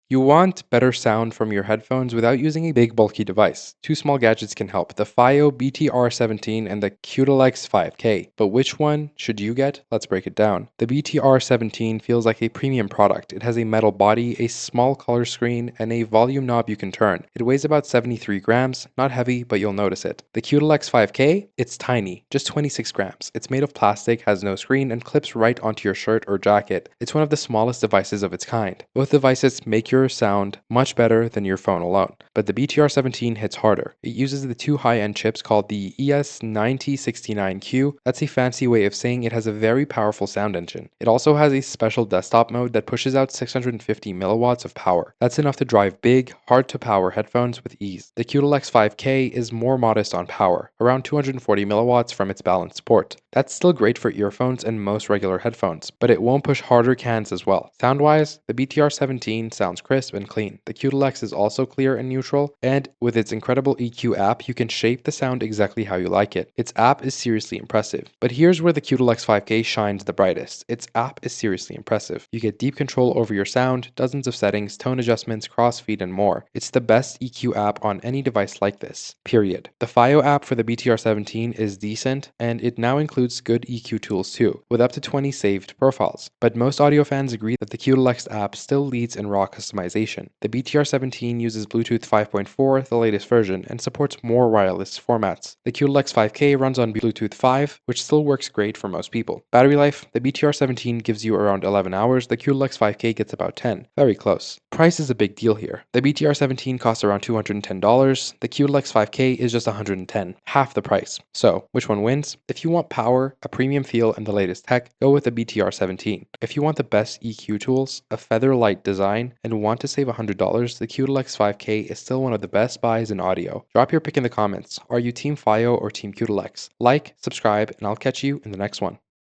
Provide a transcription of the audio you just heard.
You want better sound from your headphones without using a big bulky device. Two small gadgets can help, the FiiO BTR17 and the Qudelix 5K. But which one should you get? Let's break it down. The BTR17 feels like a premium product. It has a metal body, a small color screen, and a volume knob you can turn. It weighs about 73 grams, not heavy, but you'll notice it. The Qudelix 5K, it's tiny, just 26 grams. It's made of plastic, has no screen, and clips right onto your shirt or jacket. It's one of the smallest devices of its kind. Both devices make your sound much better than your phone alone. But the BTR17 hits harder. It uses the two high-end chips called the ES9069Q. That's a fancy way of saying it has a very powerful sound engine. It also has a special desktop mode that pushes out 650 milliwatts of power. That's enough to drive big, hard-to-power headphones with ease. The Qudelix 5K is more modest on power, around 240 milliwatts from its balanced port. That's still great for earphones and most regular headphones, but it won't push harder cans as well. Sound-wise, the BTR17 sounds crisp and clean. The Qudelix is also clear and neutral, and with its incredible EQ app, you can shape the sound exactly how you like it. Its app is seriously impressive. But here's where the Qudelix 5K shines the brightest. Its app is seriously impressive. You get deep control over your sound, dozens of settings, tone adjustments, crossfeed, and more. It's the best EQ app on any device like this, period. The FiiO app for the BTR17 is decent, and it now includes good EQ tools too, with up to 20 saved profiles. But most audio fans agree that the Qudelix app still leads in raw customization. The BTR17 uses Bluetooth 5.4, the latest version, and supports more wireless formats. The Qudelix 5K runs on Bluetooth 5, which still works great for most people. Battery life, the BTR17 gives you around 11 hours, the Qudelix 5K gets about 10. Very close. Price is a big deal here. The BTR17 costs around $210, the Qudelix 5K is just $110, half the price. So, which one wins? If you want power, a premium feel, and the latest tech, go with the BTR17. If you want the best EQ tools, a feather-light design, and want to save $100, the Qudelix 5K is still one of the best buys in audio. Drop your pick in the comments. Are you Team FiiO or Team Qudelix? Like, subscribe, and I'll catch you in the next one.